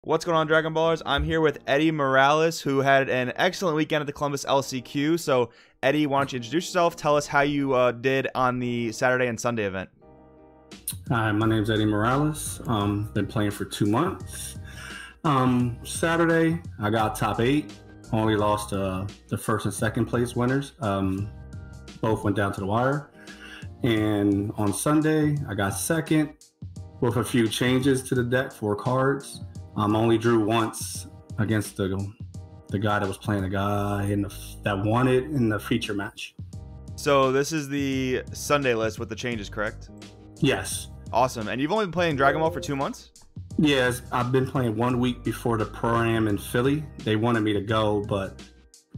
What's going on, Dragon Ballers? I'm here with Eddie Morales, who had an excellent weekend at the Columbus LCQ. So, Eddie, why don't you introduce yourself? Tell us how you did on the Saturday and Sunday event. Hi, my name's Eddie Morales. Been playing for 2 months. Saturday, I got top 8. Only lost the first and second place winners. Both went down to the wire. And on Sunday, I got second with a few changes to the deck, 4 cards. Only drew once against the guy that was playing the guy that won it in the feature match. So this is the Sunday list with the changes, correct? Yes. Awesome. And you've only been playing Dragon Ball for 2 months? Yes, I've been playing 1 week before the Pro-Am in Philly. They wanted me to go, but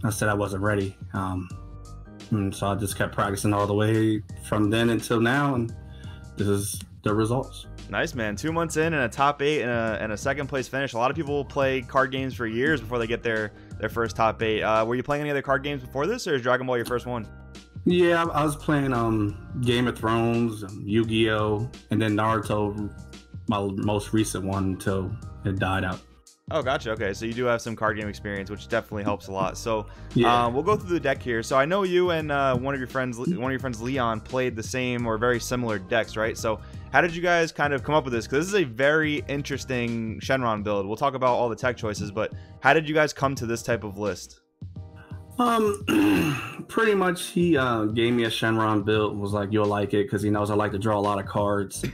I said I wasn't ready. And so I just kept practicing all the way from then until now, and this is the results. Nice, man. 2 months in and a top 8 and a second place finish. A lot of people play card games for years before they get their first top 8. Were you playing any other card games before this, or is Dragon Ball your first one? Yeah, I was playing Game of Thrones, Yu-Gi-Oh, and then Naruto, my most recent one, until it died out. Oh, gotcha. Okay, so you do have some card game experience, which definitely helps a lot. So yeah. We'll go through the deck here. So I know you and one of your friends Leon played the same or very similar decks, right? So how did you guys kind of come up with this? Because this is a very interesting Shenron build. We'll talk about all the tech choices, but how did you guys come to this type of list? Pretty much he gave me a Shenron build, was like, you'll like it, because he knows I like to draw a lot of cards.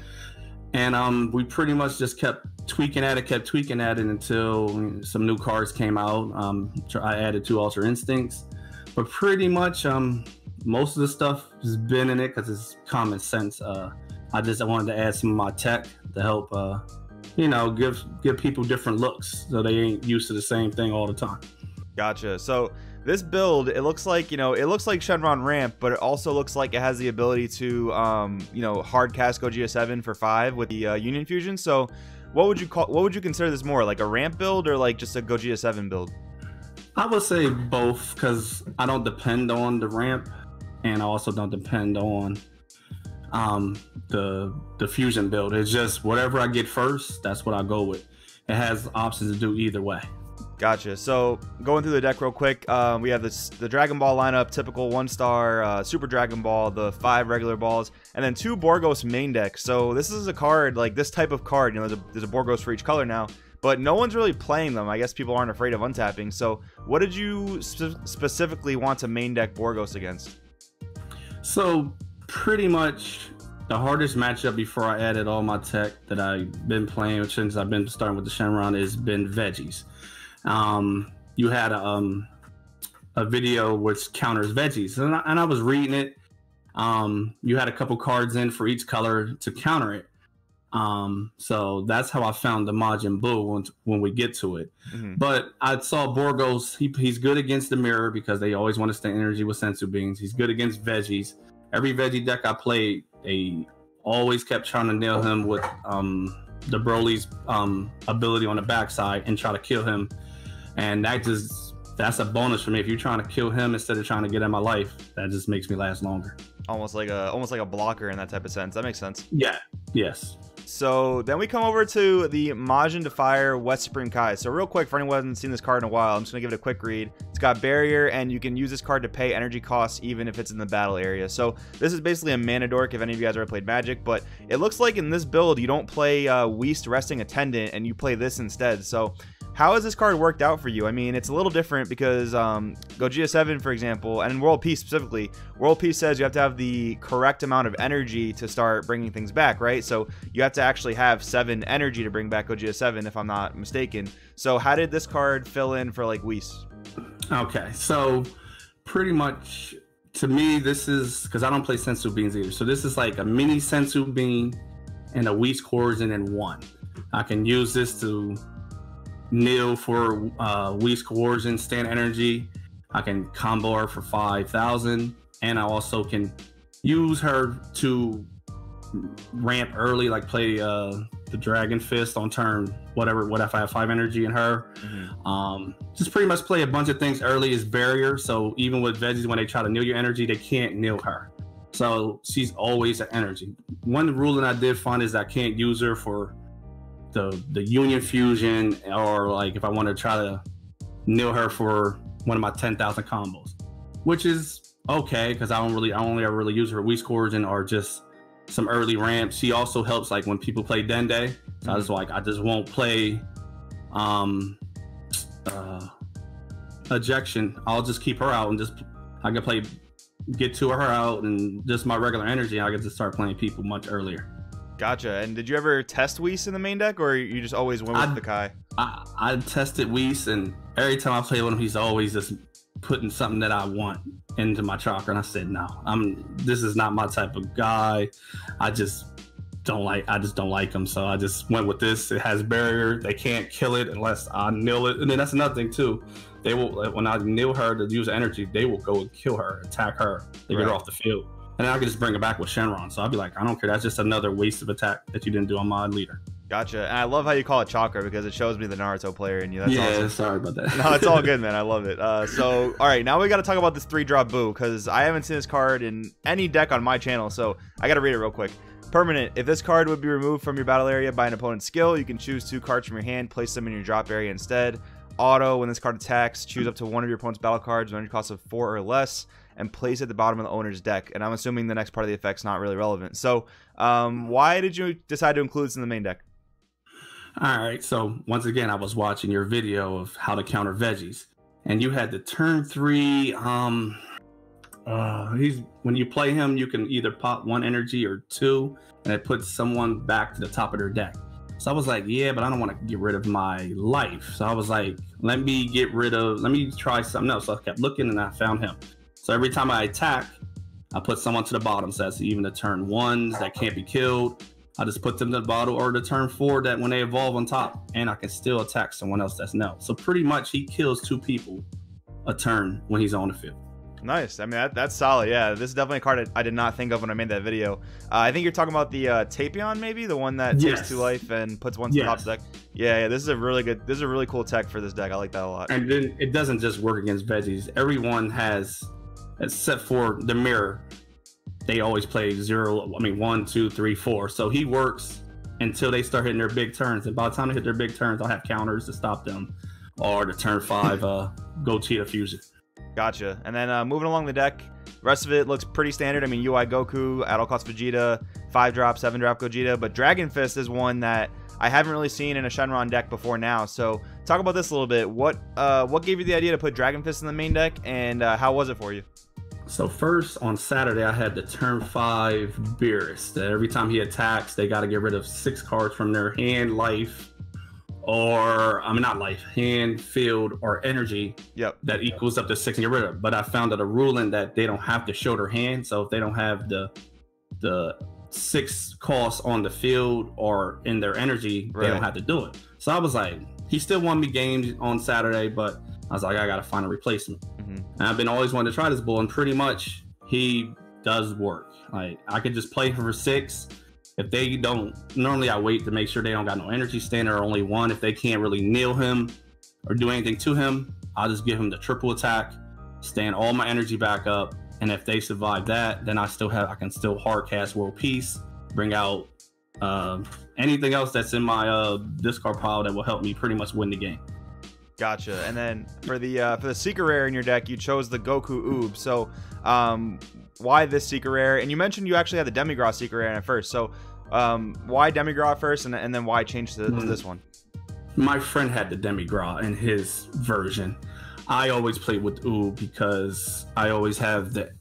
And we pretty much just kept tweaking at it until some new cards came out. I added 2 Ultra Instincts, but pretty much most of the stuff has been in it because it's common sense. I wanted to add some of my tech to help, give people different looks so they ain't used to the same thing all the time. Gotcha. So this build, it looks like Shenron ramp, but it also looks like it has the ability to, hard cast Gogeta 7 for 5 with the Union Fusion. So what would you consider this more, like a ramp build or like just a Gogeta 7 build? I would say both, because I don't depend on the ramp, and I also don't depend on the fusion build. It's just whatever I get first, that's what I go with. It has options to do either way. Gotcha. So going through the deck real quick, we have the Dragon Ball lineup, typical 1-star Super Dragon Ball, the 5 regular balls, and then 2 Borgos main decks. So this is a card, like this type of card, there's a Borgos for each color now, but no one's really playing them. I guess people aren't afraid of untapping. So what did you specifically want to main deck Borgos against? So pretty much the hardest matchup before I added all my tech that I've been playing since I've been starting with the Shenron has been veggies. You had a video which counters veggies, and I was reading it. You had a couple cards in for each color to counter it. So that's how I found the Majin Buu when we get to it. Mm-hmm. But I saw Borgos, he's good against the mirror because they always want to stay energy with sensu beans. He's good against veggies. Every veggie deck I played, they always kept trying to nail him with the Broly's ability on the backside and try to kill him. And that's a bonus for me. If you're trying to kill him instead of trying to get in my life, that just makes me last longer. Almost like a blocker in that type of sense. That makes sense. Yeah. Yes. So then we come over to the Majin Defier West Supreme Kai. So real quick, for anyone who hasn't seen this card in a while, I'm just gonna give it a quick read. It's got barrier, and you can use this card to pay energy costs even if it's in the battle area. So this is basically a mana dork if any of you guys ever played Magic, but it looks like in this build you don't play Whist Resting Attendant and you play this instead. So how has this card worked out for you? I mean, it's a little different because Gogeta 7, for example, and in World Peace specifically, World Peace says you have to have the correct amount of energy to start bringing things back, right? So you have to actually have 7 energy to bring back Gogeta 7, if I'm not mistaken. So how did this card fill in for like Whis? Okay, so pretty much to me, this is because I don't play sensu beans either. So this is like a mini sensu bean and a Whis Corzin in one. I can use this to kneel for Whis Corzin, stand energy. I can combo her for 5,000, and I also can use her to ramp early, like play the Dragon Fist on turn what if I have 5 energy in her. Mm-hmm. Just pretty much play a bunch of things early as barrier, so even with veggies, when they try to kneel your energy, they can't kneel her. So she's always an energy. One rule that I did find is I can't use her for the Union Fusion, or like if I want to try to nil her for one of my 10,000 combos, which is okay because I only ever really use her weak origin or just some early ramps. She also helps like when people play Dende. So I just won't play ejection. I'll just keep her out and I can play get to her out and just my regular energy. I get to start playing people much earlier. Gotcha. And did you ever test Whis in the main deck, or you just always went with the Kai? I tested Whis, and every time I play with him, he's always just putting something that I want into my chakra, and I said, no, this is not my type of guy. I just don't like him, so I just went with this. It has barrier. They can't kill it unless I nil it, and then that's another thing too. They will, when I nil her to use energy, they will go and kill her, attack her, they get her off the field. And then I can just bring it back with Shenron. So I'll be like, I don't care. That's just another waste of attack that you didn't do on my leader. Gotcha. And I love how you call it chakra because it shows me the Naruto player in you. That's awesome. Sorry about that. No, it's all good, man. I love it. So, all right, now we got to talk about this 3-drop Boo because I haven't seen this card in any deck on my channel. So I got to read it real quick. Permanent. If this card would be removed from your battle area by an opponent's skill, you can choose 2 cards from your hand, place them in your drop area instead. Auto, when this card attacks, choose up to one of your opponent's battle cards with energy cost of 4 or less and place it at the bottom of the owner's deck. And I'm assuming the next part of the effect's not really relevant. So why did you decide to include this in the main deck? All right, so once again, I was watching your video of how to counter veggies, and you had the turn 3. When you play him, you can either pop 1 energy or 2, and it puts someone back to the top of their deck. So I was like, yeah, but I don't want to get rid of my life. So I was like, let me try something else. So I kept looking and I found him. So every time I attack, I put someone to the bottom. So that's even the turn 1s that can't be killed. I just put them to the bottom, or the turn 4 that when they evolve on top, and I can still attack someone else that's no. So pretty much he kills 2 people a turn when he's on the field. Nice. I mean, that's solid. Yeah, this is definitely a card I did not think of when I made that video. I think you're talking about the Tapion, maybe the one that takes 2 life and puts 1 to the top of the deck. Yeah. This is a really cool tech for this deck. I like that a lot. And then it doesn't just work against veggies. Everyone has, except for the mirror, they always play 1, 2, 3, 4. So he works until they start hitting their big turns. And by the time they hit their big turns, I'll have counters to stop them, or the turn 5 go Cheetah Fusion. Gotcha. And then moving along the deck, rest of it looks pretty standard. I mean, UI Goku, at all cost Vegeta, 5-drop, 7-drop Gogeta, but Dragon Fist is one that I haven't really seen in a Shenron deck before now. So talk about this a little bit. What gave you the idea to put Dragon Fist in the main deck, and how was it for you? So first, on Saturday, I had the turn 5 Beerus. That every time he attacks, they got to get rid of 6 cards from their hand, life, or not life, hand, field, or energy. Yep. That equals up to 6 and get rid of. But I found out a ruling that they don't have to show their hand. So if they don't have the 6 costs on the field or in their energy, they don't have to do it. So I was like, he still won me games on Saturday, but I was like, I got to find a replacement. And I've been always wanting to try this bull, and pretty much he does work. Like, I could just play him for 6. If they don't, normally I wait to make sure they don't got no energy stand or only 1. If they can't really nail him or do anything to him, I'll just give him the triple attack, stand all my energy back up, and if they survive that, then I can still hard cast World Peace, bring out anything else that's in my discard pile that will help me pretty much win the game. Gotcha. And then for the secret rare in your deck, you chose the Goku Oob. So why this secret rare? And you mentioned you actually had the Demigras secret rare in it first. So why Demigras first, and then why change to this one? My friend had the Demigras in his version. I always played with Oob because I always have the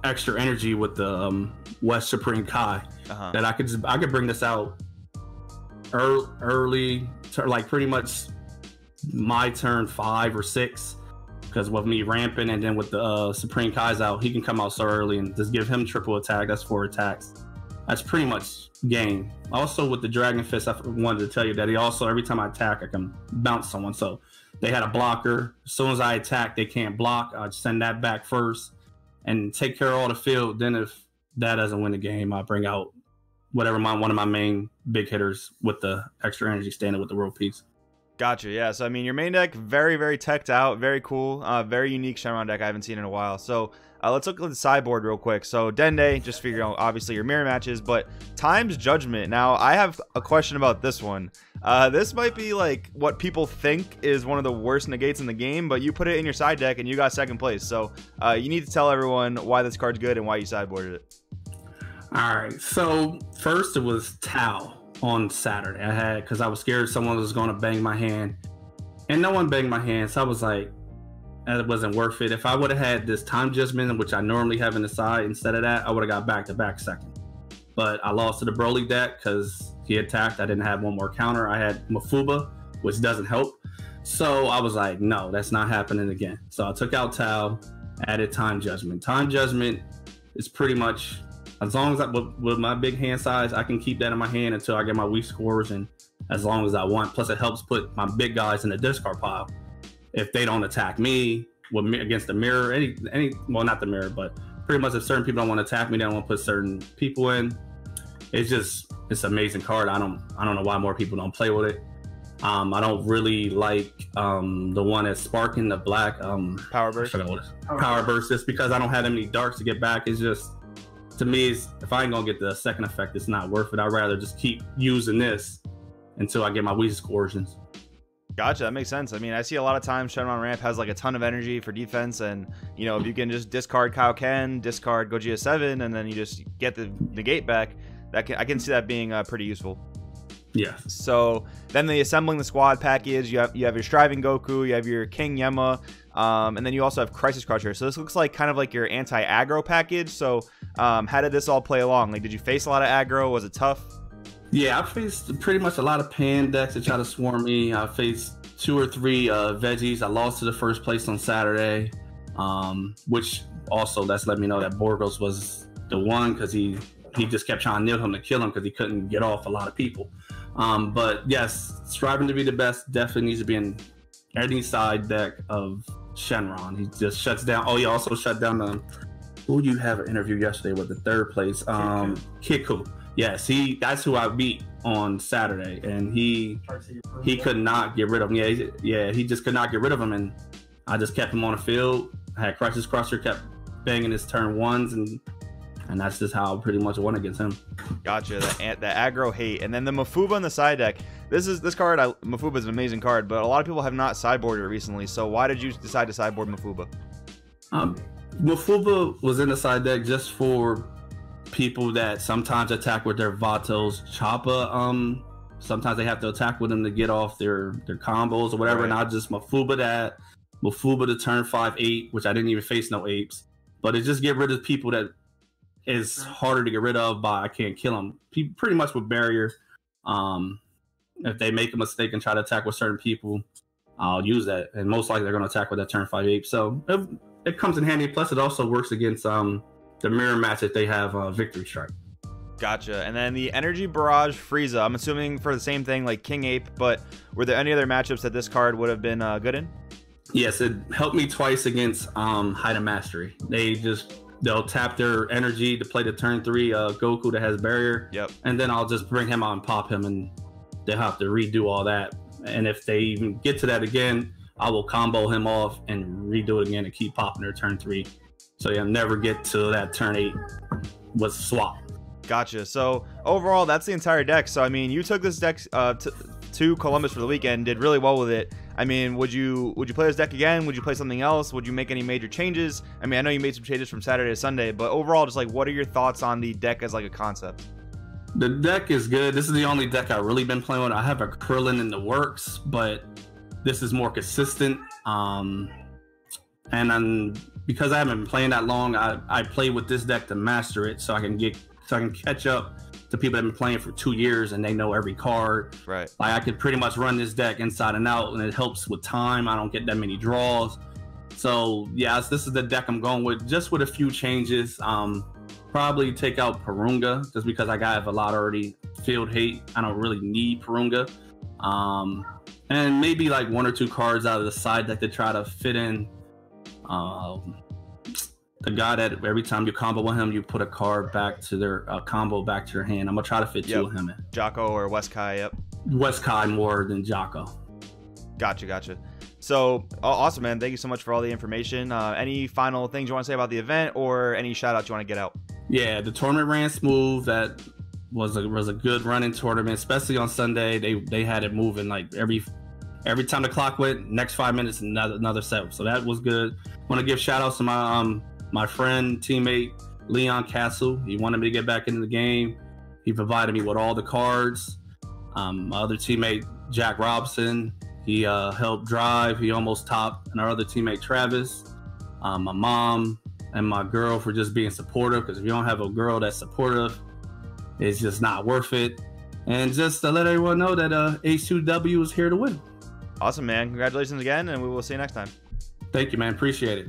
extra energy with the West Supreme Kai that I could bring this out early, like pretty much my turn 5 or 6, because with me ramping and then with the Supreme Kai's out, he can come out so early and just give him triple attack. That's 4 attacks. That's pretty much game. Also with the Dragon Fist, I wanted to tell you that he also, every time I attack, I can bounce someone. So they had a blocker. As soon as I attack, they can't block. I'd send that back first and take care of all the field. Then if that doesn't win the game, I bring out whatever one of my main big hitters with the extra energy standing with the World Peace. Gotcha. Yeah. So I mean, your main deck very, very teched out, very cool, very unique Shenron deck I haven't seen in a while. So let's look at the sideboard real quick. So Dende, just figure out obviously your mirror matches, but Time's Judgment. Now I have a question about this one. This might be like what people think is one of the worst negates in the game, but you put it in your side deck and you got second place. So you need to tell everyone why this card's good and why you sideboarded it. All right. So first it was Tau on Saturday. I had, because I was scared someone was going to bang my hand, and no one banged my hand. So I was like, it wasn't worth it. If I would have had this Time Judgment, which I normally have in the side, instead of that, I would have got back-to-back second. But I lost to the Broly deck because he attacked. I didn't have one more counter. I had Mafuba, which doesn't help. So I was like, no, that's not happening again. So I took out Tau, added Time Judgment. Time Judgment is pretty much, as long as with my big hand size, I can keep that in my hand until I get my weak scores, and as long as I want. Plus it helps put my big guys in the discard pile if they don't attack me against the mirror. Well, not the mirror, but pretty much if certain people don't want to attack me, they don't want to put certain people in. It's an amazing card. I don't know why more people don't play with it. I don't really like the one that's sparking the black Power Burst. Power Burst, just because I don't have that many darks to get back. It's just, to me, if I ain't gonna get the second effect, it's not worth it. I'd rather just keep using this until I get my weakest coercions. Gotcha, that makes sense. I mean, I see a lot of times Shenron Ramp has like a ton of energy for defense, and you know, if you can just discard Kaioken, discard Gogeta 7, and then you just get the negate back, I can see that being pretty useful. Yeah. So then the assembling the squad package, you have your Striving Goku, you have your King Yemma, and then you also have Crisis Crusher. So this looks like kind of like your anti-aggro package. So how did this all play along? Like, did you face a lot of aggro? Was it tough? Yeah, I faced pretty much a lot of pan decks that try to swarm me. I faced 2 or 3 veggies. I lost to the first place on Saturday, which also that's let me know that Borgos was the one, because he just kept trying to nail him to kill him because he couldn't get off a lot of people. But yes, striving to be the best definitely needs to be in any side deck of Shenron. He just shuts down. Oh, he also shut down who you have an interview yesterday with, the third place, Kiku. Yes, that's who I beat on Saturday, and he could not get rid of him. Yeah, he just could not get rid of him, and I just kept him on the field. I had Crisis Crusher, kept banging his turn ones, and that's just how I pretty much won against him. Gotcha, the aggro hate. And then the Mafuba on the side deck. This card, Mafuba is an amazing card, but a lot of people have not sideboarded it recently. So why did you decide to sideboard Mafuba? Mafuba was in the side deck just for people that sometimes attack with their Vatos. Choppa, sometimes they have to attack with them to get off their combos or whatever. Right. And I just Mafuba to turn 5/8, which I didn't even face no apes. But it just get rid of people that is harder to get rid of by I can't kill them. Pretty much with barrier. If they make a mistake and try to attack with certain people, I'll use that, and most likely they're going to attack with that turn 5/8. So it comes in handy. Plus, it also works against the mirror match that they have Victory Strike. Gotcha. And then the Energy Barrage Frieza, I'm assuming for the same thing like King Ape, but were there any other matchups that this card would have been good in? Yes, it helped me twice against Height of Mastery. They'll tap their energy to play the turn 3 Goku that has barrier. Yep. And then I'll just bring him out and pop him, and they'll have to redo all that. And if they even get to that again, I will combo him off and redo it again and keep popping their turn 3. So you'll never get to that turn 8 with swap. Gotcha. So overall, that's the entire deck. So I mean, you took this deck to Columbus for the weekend, did really well with it. I mean, would you play this deck again? Would you play something else? Would you make any major changes? I mean, I know you made some changes from Saturday to Sunday, but overall, just like, what are your thoughts on the deck as like a concept? The deck is good. This is the only deck I've really been playing with. I have a Krillin in the works, but this is more consistent. Because I haven't been playing that long, I play with this deck to master it, so I can catch up to people that have been playing for 2 years and they know every card. Right. Like, I could pretty much run this deck inside and out, and it helps with time. I don't get that many draws. So yes, this is the deck I'm going with, just with a few changes. Probably take out Purunga, just because I have a lot already field hate. I don't really need Purunga. And maybe like 1 or 2 cards out of the side deck to try to fit in the guy that every time you combo with him, you put a card back to their combo back to your hand. I'm gonna try to fit 2 of him in. Jocko or Weskai, yep. Weskai more than Jocko. Gotcha. So awesome, man. Thank you so much for all the information. Any final things you want to say about the event, or any shout outs you want to get out? Yeah, the tournament ran smooth. That was a good running tournament, especially on Sunday. They had it moving like every time the clock went, next 5 minutes another set. So that was good. Want to give shout outs to my friend, teammate Leon Castle. He wanted me to get back into the game. He provided me with all the cards. My other teammate Jack Robson, he helped drive. He almost topped. And our other teammate Travis, my mom and my girl for just being supportive, because if you don't have a girl that's supportive, it's just not worth it. And just to let everyone know that H2W is here to win. Awesome, man. Congratulations again, and we will see you next time. Thank you, man. Appreciate it.